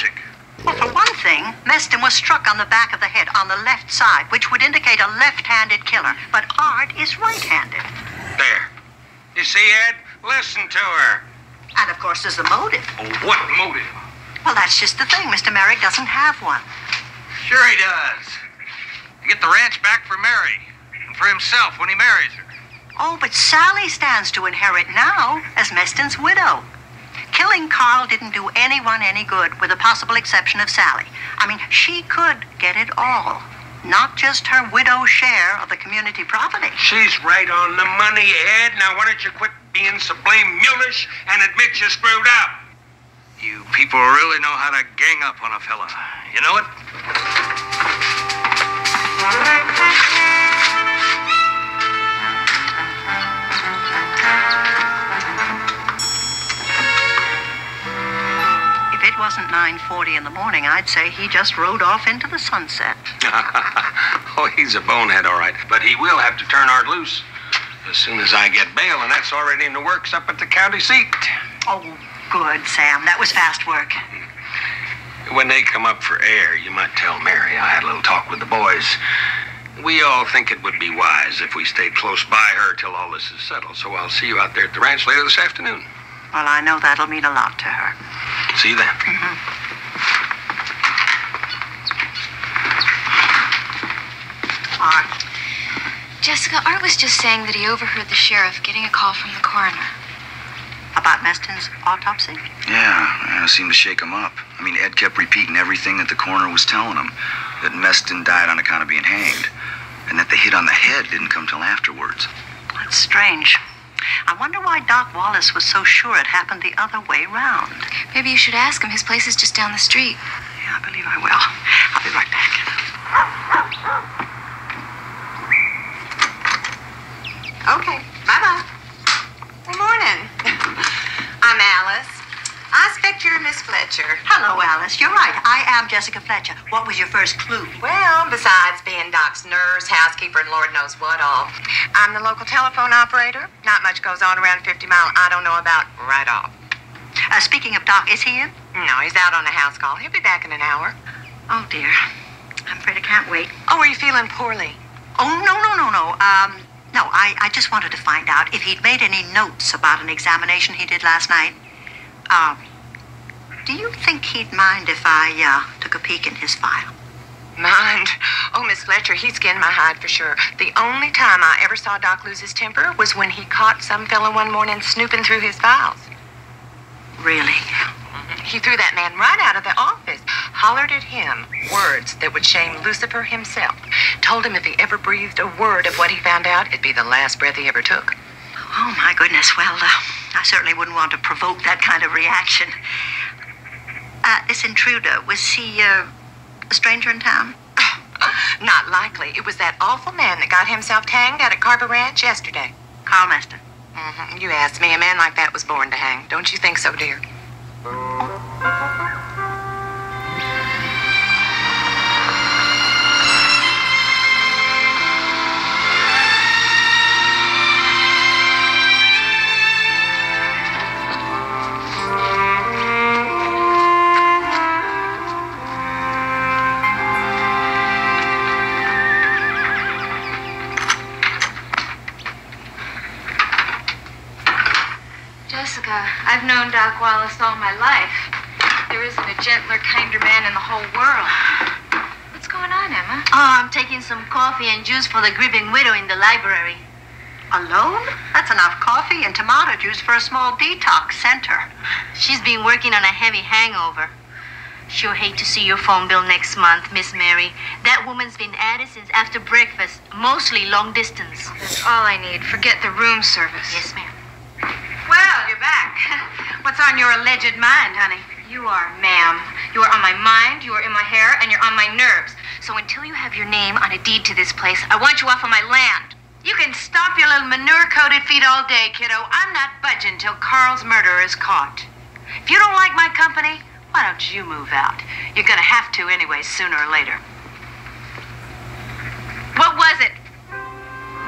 logic? Well, for one thing, Meston was struck on the back of the head on the left side, which would indicate a left-handed killer. But Art is right-handed. There. You see, Ed? Listen to her. And, of course, there's the motive. Oh, what motive? Well, that's just the thing. Mr. Merrick doesn't have one. Sure he does. To get the ranch back for Mary. And for himself when he marries her. Oh, but Sally stands to inherit now as Meston's widow. Killing Carl didn't do anyone any good, with the possible exception of Sally. I mean, she could get it all. Not just her widow's share of the community property. She's right on the money, Ed. Now, why don't you quit being so blame mulish and admit you screwed up? You people really know how to gang up on a fella. You know it? If it wasn't 9:40 in the morning, I'd say he just rode off into the sunset. Oh, he's a bonehead, all right. But he will have to turn Art loose as soon as I get bail, and that's already in the works up at the county seat. Oh, good, Sam. That was fast work. When they come up for air, you might tell Mary I had a little talk with the boys. We all think it would be wise if we stayed close by her till all this is settled, so I'll see you out there at the ranch later this afternoon. Well, I know that'll mean a lot to her. See you then. Art. Jessica, Art was just saying that he overheard the sheriff getting a call from the coroner. About Meston's autopsy? Yeah, it seemed to shake him up. I mean, Ed kept repeating everything that the coroner was telling him. That Meston died on account of being hanged. And that the hit on the head didn't come till afterwards. That's strange. I wonder why Doc Wallace was so sure it happened the other way round. Maybe you should ask him. His place is just down the street. Yeah, I believe I will. I'll be right back. Okay, bye-bye. Good morning. I'm Alice. I expect you're Miss Fletcher. Hello, Alice. You're right. I am Jessica Fletcher. What was your first clue? Well, besides being Doc's nurse, housekeeper, and Lord knows what all, I'm the local telephone operator. Not much goes on around 50 Mile I don't know about right off. Speaking of Doc, is he in? No, he's out on a house call. He'll be back in an hour. Oh, dear. I'm afraid I can't wait. Oh, are you feeling poorly? Oh, no. No, I just wanted to find out if he'd made any notes about an examination he did last night. Do you think he'd mind if I, took a peek in his file? Mind? Oh, Miss Fletcher, he skinned my hide for sure. The only time I ever saw Doc lose his temper was when he caught some fella one morning snooping through his files. Really? He threw that man right out of the office, hollered at him words that would shame Lucifer himself. Told him if he ever breathed a word of what he found out, it'd be the last breath he ever took. Oh, my goodness. Well, I certainly wouldn't want to provoke that kind of reaction. This intruder, was he, a stranger in town? Not likely. It was that awful man that got himself hanged out at Carver Ranch yesterday. Carl Meston. You asked me. A man like that was born to hang. Don't you think so, dear? Jessica, I've known Doc Wallace all my life. There isn't a gentler, kinder man in the whole world. What's going on, Emma? Oh, I'm taking some coffee and juice for the grieving widow in the library. Alone? That's enough coffee and tomato juice for a small detox center. She's been working on a heavy hangover. She'll hate to see your phone bill next month, Miss Mary. That woman's been at it since after breakfast, mostly long distance. That's all I need. Forget the room service. Yes, ma'am. Well, you're back. What's on your alleged mind, honey? You are, ma'am. You are on my mind, you are in my hair, and you're on my nerves. So until you have your name on a deed to this place, I want you off of my land. You can stomp your little manure-coated feet all day, kiddo. I'm not budging till Carl's murderer is caught. If you don't like my company, why don't you move out? You're gonna have to anyway, sooner or later. What was it?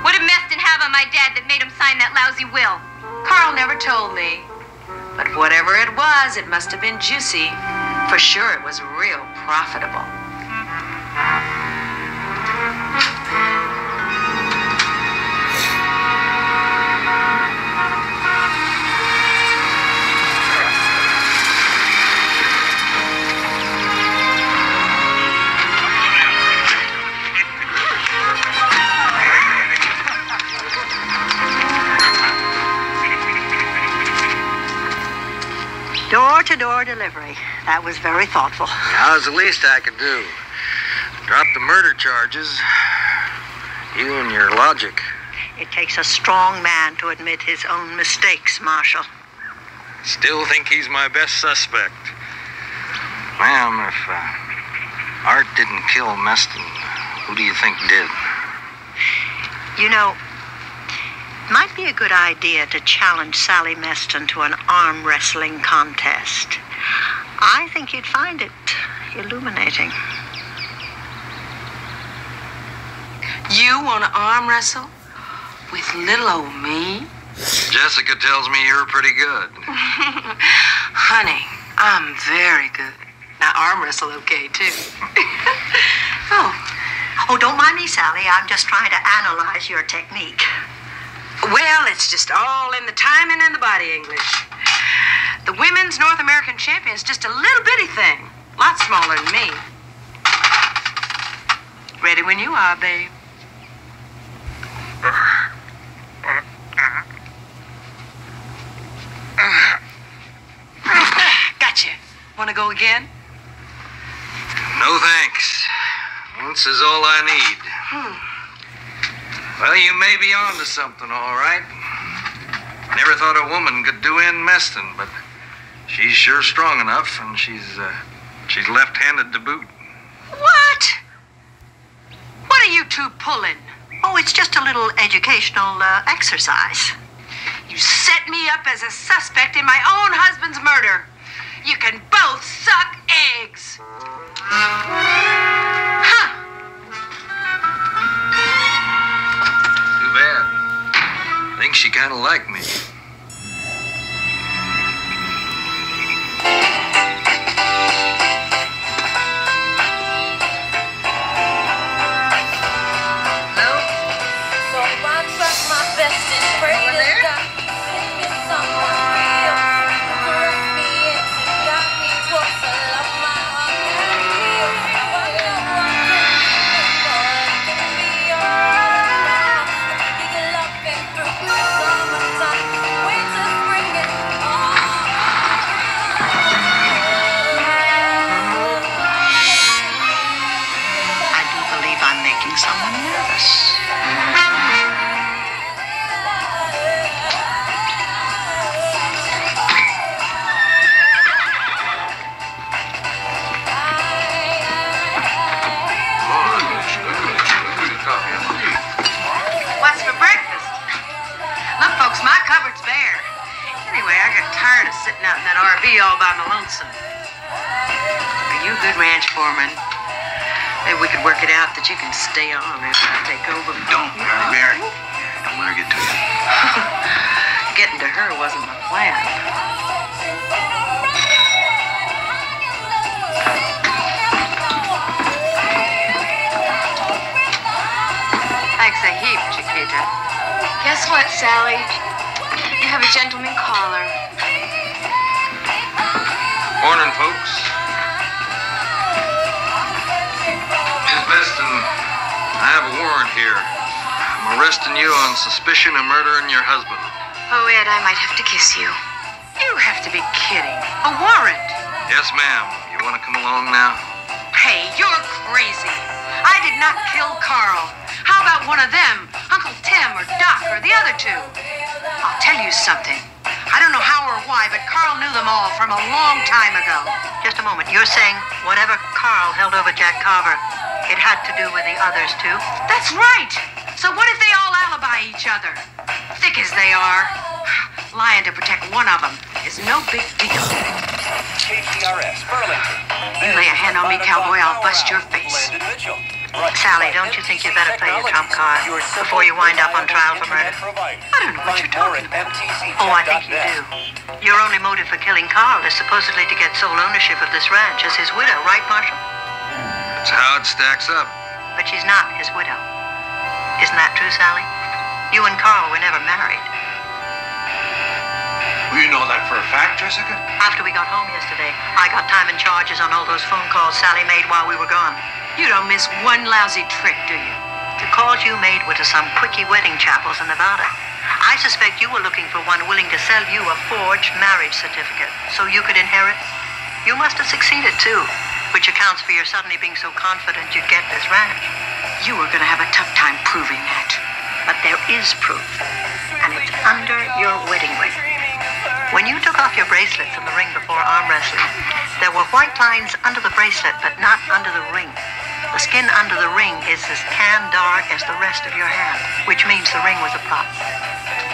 What did Meston have on my dad that made him sign that lousy will? Carl never told me. But whatever it was, it must have been juicy. For sure, it was real profitable. Door-to-door delivery. That was very thoughtful. That was the least I could do. Drop the murder charges. You and your logic. It takes a strong man to admit his own mistakes, Marshal. Still think he's my best suspect. Ma'am, if Art didn't kill Meston, who do you think did? You know, might be a good idea to challenge Sally Meston to an arm wrestling contest. I think you'd find it illuminating. You want to arm wrestle with little old me? Jessica tells me you're pretty good. Honey, I'm very good. Now arm wrestle okay, too. Oh, don't mind me, Sally. I'm just trying to analyze your technique. Well, it's just all in the timing and the body English. The women's North American champion's just a little bitty thing. Lot smaller than me. Ready when you are, babe. Gotcha. Want to go again? No thanks. Once is all I need. Well, you may be on to something, all right. Never thought a woman could do in Meston, but she's sure strong enough, and she's left-handed to boot. What? What are you two pulling? Oh, it's just a little educational exercise. You set me up as a suspect in my own husband's murder. You can both suck eggs. Huh. Too bad. I think she kind of liked me. Someone nervous. What's for breakfast? Look, folks, my cupboard's bare. Anyway, I got tired of sitting out in that RV all by my lonesome. Are you a good ranch foreman? Maybe we could work it out that you can stay on after I take over. Don't, Mary. Don't let her get to you. Getting to her wasn't my plan. Thanks a heap, Chiquita. Guess what, Sally? You have a gentleman caller. Morning, folks. Miss Meston, I have a warrant here. I'm arresting you on suspicion of murdering your husband. Oh, Ed, I might have to kiss you. You have to be kidding. A warrant? Yes, ma'am. You want to come along now? Hey, you're crazy. I did not kill Carl. How about one of them? Uncle Tim or Doc or the other two? I'll tell you something. I don't know how or why, but Carl knew them all from a long time ago. Just a moment. You're saying whatever Carl held over Jack Carver, it had to do with the others, too? That's right. So what if they all alibi each other? Thick as they are, lying to protect one of them is no big deal. TGRS, Burlington. You lay a hand on me, cowboy, I'll bust your face. Landon Mitchell. Sally, don't you think you better play your trump card before you wind up on trial for murder? I don't know what you're talking about. Oh, I think you do. Your only motive for killing Carl is supposedly to get sole ownership of this ranch as his widow, right, Marshal? That's how it stacks up. But she's not his widow. Isn't that true, Sally? You and Carl were never married. Well, you know that for a fact, Jessica? After we got home yesterday, I got time and charges on all those phone calls Sally made while we were gone. You don't miss one lousy trick, do you? The calls you made were to some quickie wedding chapels in Nevada. I suspect you were looking for one willing to sell you a forged marriage certificate so you could inherit. You must have succeeded, too, which accounts for your suddenly being so confident you'd get this ranch. You were going to have a tough time proving that. But there is proof, and it's under your wedding ring. When you took off your bracelets in the ring before arm wrestling, there were white lines under the bracelet, but not under the ring. The skin under the ring is as tan dark as the rest of your hand, which means the ring was a prop.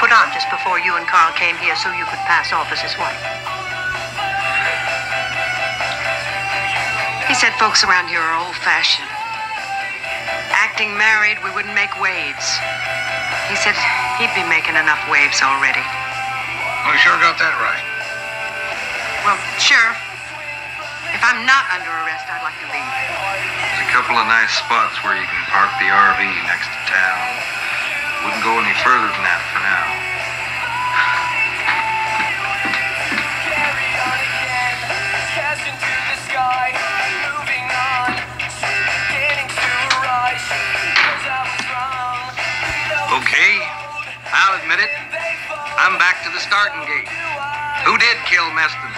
Put on just before you and Carl came here so you could pass off as his wife. He said folks around here are old-fashioned. Acting married, we wouldn't make waves. He said he'd be making enough waves already. Well, you sure got that right. Well, Sheriff, if I'm not under arrest, I'd like to leave. There's a couple of nice spots where you can park the RV next to town. Wouldn't go any further than that for now. Okay, I'll admit it. I'm back to the starting gate. Who did kill Meston?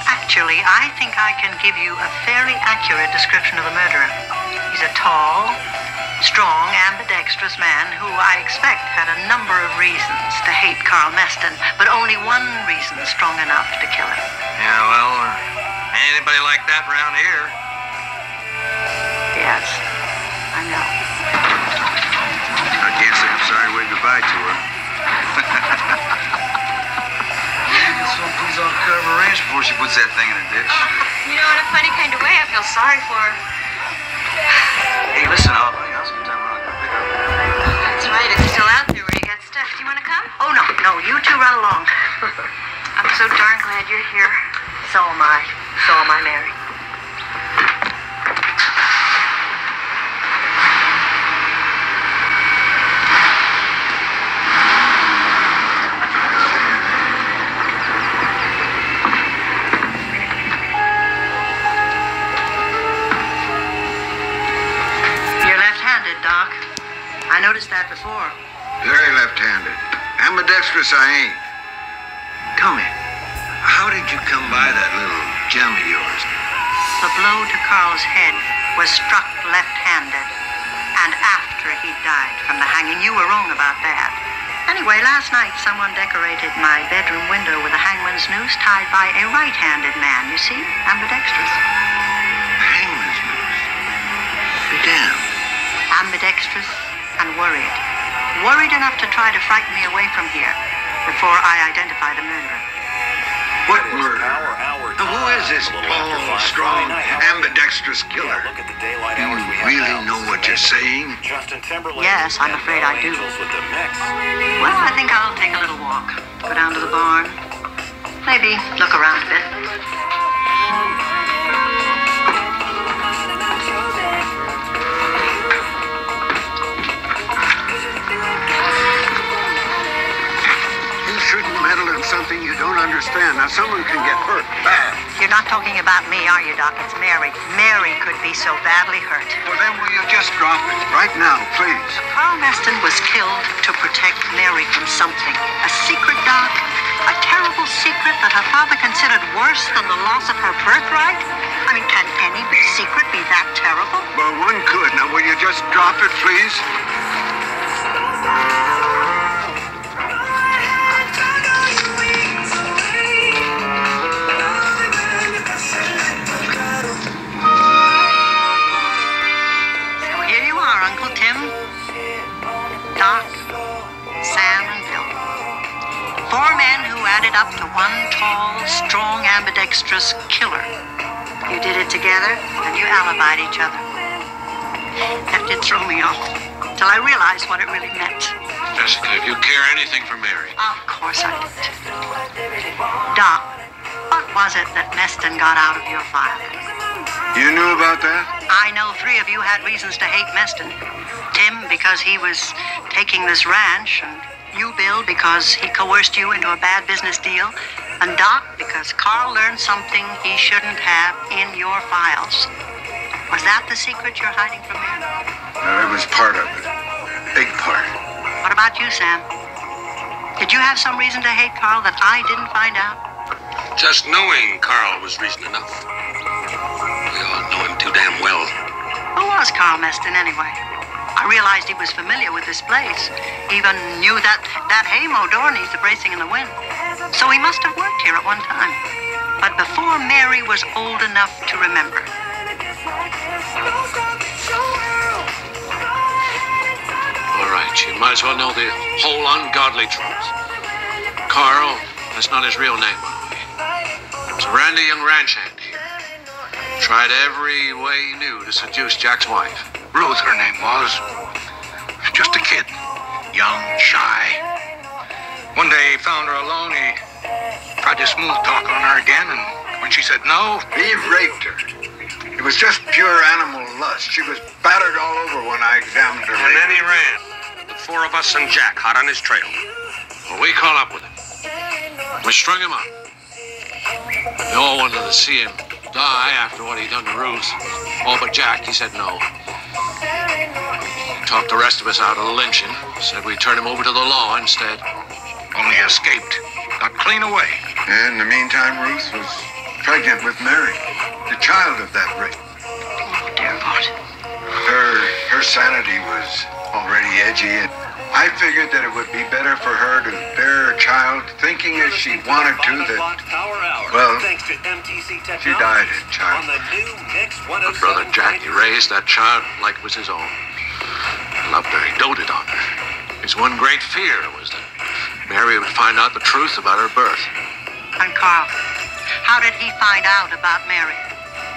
Actually, I think I can give you a fairly accurate description of the murderer. He's a tall, strong, ambidextrous man who I expect had a number of reasons to hate Carl Meston, but only one reason strong enough to kill him. Yeah, well, anybody like that around here? Yes, I know. I can't say I'm sorry to wave goodbye to her. Someplace on Carver Ranch before she puts that thing in a ditch. You know, in a funny kind of way, I feel sorry for her. Hey, listen, I'll sometime when I'll go pick her up. That's right, it's still out there where you got stuck. Do you want to come? Oh, no, you two run along. I'm so darn glad you're here. So am I. So am I, Mary. Doc. I noticed that before. Very left-handed. Ambidextrous I ain't. Tell me, how did you come by that little gem of yours? The blow to Carl's head was struck left-handed. And after he died from the hanging. You were wrong about that. Anyway, last night someone decorated my bedroom window with a hangman's noose tied by a right-handed man. You see? Ambidextrous. Hangman's noose? Be damned. Ambidextrous and worried. Worried enough to try to frighten me away from here before I identify the murderer. What murder? Now, who is this tall, strong, ambidextrous killer? Do you really know what you're saying? Yes, I'm afraid I do. Well, I think I'll take a little walk. Go down to the barn. Maybe look around a bit. Something you don't understand. Now, someone can get hurt bad. You're not talking about me, are you, Doc? It's Mary. Mary could be so badly hurt. Well, then will you just drop it? Right now, please. Carl Meston was killed to protect Mary from something. A secret, Doc? A terrible secret that her father considered worse than the loss of her birthright? I mean, can any secret be that terrible? Well, one could. Now, will you just drop it, please? Doc, Sam, and Bill. 4 men who added up to one tall, strong, ambidextrous killer. You did it together, and you alibied each other. That did throw me off, till I realized what it really meant. Jessica, if you care anything for Mary. Of course I did. Doc, what was it that Meston got out of your file? You knew about that? I know 3 of you had reasons to hate Meston. Tim, because he was taking this ranch, and you, Bill, because he coerced you into a bad business deal, and Doc, because Carl learned something he shouldn't have in your files. Was that the secret you're hiding from me? No, it was part of it. Big part. What about you, Sam? Did you have some reason to hate Carl that I didn't find out? Just knowing Carl was reason enough. We all know him too damn well. Who was Carl Meston, anyway? I realized he was familiar with this place. Even knew that hay mow door needs the bracing in the wind. So he must have worked here at one time. But before Mary was old enough to remember. All right, you might as well know the whole ungodly truth. Carl, that's not his real name, by the way. He was a randy young ranch hand here. Tried every way he knew to seduce Jack's wife. Ruth, her name was. Just a kid. Young, shy. One day he found her alone. He tried to smooth talk on her again, and when she said no, he raped her. It was just pure animal lust. She was battered all over when I examined her. And then he ran. The 4 of us and Jack hot on his trail. Well, we caught up with him. We strung him up. We all wanted to see him die after what he'd done to Ruth. All but Jack, he said no. Talked the rest of us out of the lynching. Said we'd turn him over to the law instead. Only escaped. Got clean away. In the meantime, Ruth was pregnant with Mary, the child of that rape. Oh, dear Lord. Her sanity was already edgy, and I figured that it would be better for her to bear a child, thinking as she wanted to that, well, she died in childbirth. My brother Jack, he raised that child like it was his own. He loved her, he doted on her. His one great fear was that Mary would find out the truth about her birth. And Carl, how did he find out about Mary?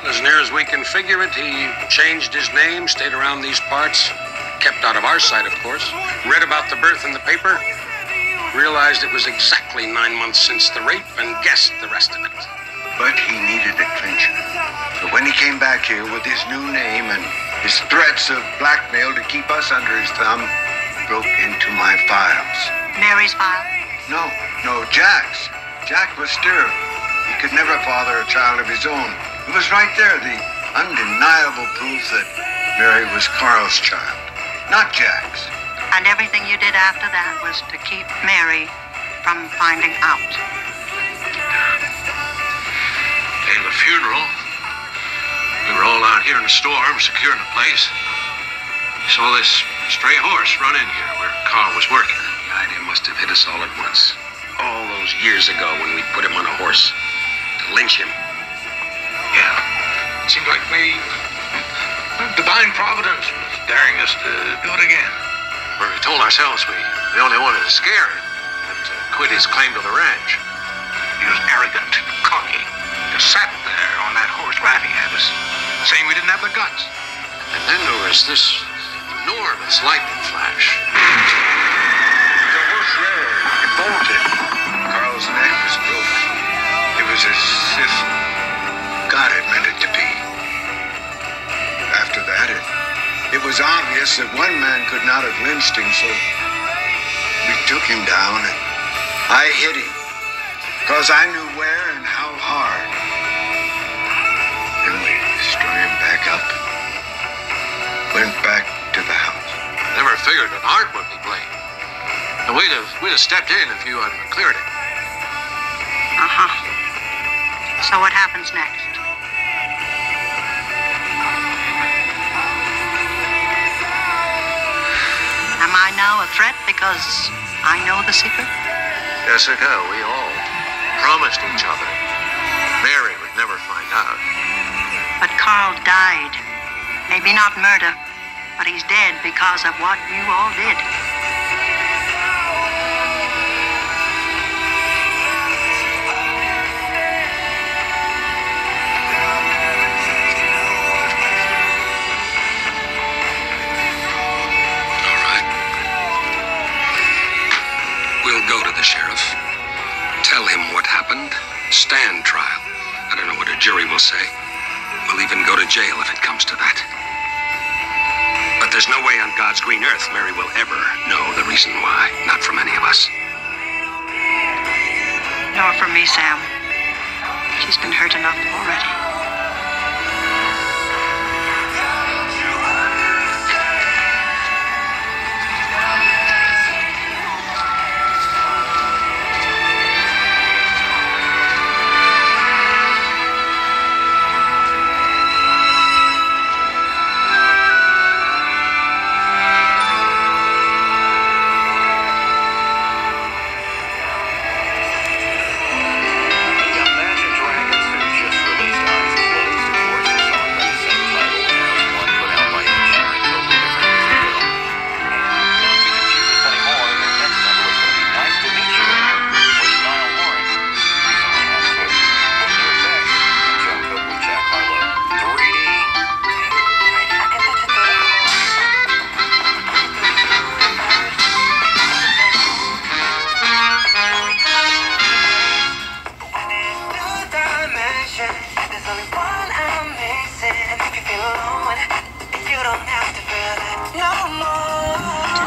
As near as we can figure it, he changed his name, stayed around these parts, kept out of our sight, of course, read about the birth in the paper, realized it was exactly 9 months since the rape, and guessed the rest of it. But he needed a clincher. So when he came back here with his new name and his threats of blackmail to keep us under his thumb, broke into my files. Mary's file? No, Jack's. Jack was sterile. He could never father a child of his own. It was right there, the undeniable proof that Mary was Carl's child, not Jack's. And everything you did after that was to keep Mary from finding out. Day of the funeral, we were all out here in the storm, securing the place. We saw this stray horse run in here where Carl was working. The idea must have hit us all at once. All those years ago when we put him on a horse to lynch him. Yeah, it seemed like divine providence was daring us to do it again. Where we told ourselves we only wanted to scare him and to quit his claim to the ranch. He was arrogant, cocky. Just sat there on that horse laughing at us, saying we didn't have the guts. And then there was this enormous lightning flash. The horse reared. It bolted. Carl's neck was broken. It was as if God had meant it to be. After that, it was obvious that one man could not have lynched him, so we took him down and I hit him, because I knew where and how hard. Then we strung him back up, went back to the house. Never figured that Art would be blamed. And we'd have stepped in if you hadn't cleared it. Uh-huh. So what happens next? Am I now a threat because I know the secret? Jessica, we all promised each other Mary would never find out. But Carl died. Maybe not murder, but he's dead because of what you all did. We'll even go to jail if it comes to that. But there's no way on God's green earth Mary will ever know the reason why. Not from any of us. Nor from me, Sam. She's been hurt enough already.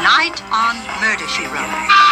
Tonight on Murder, She Wrote.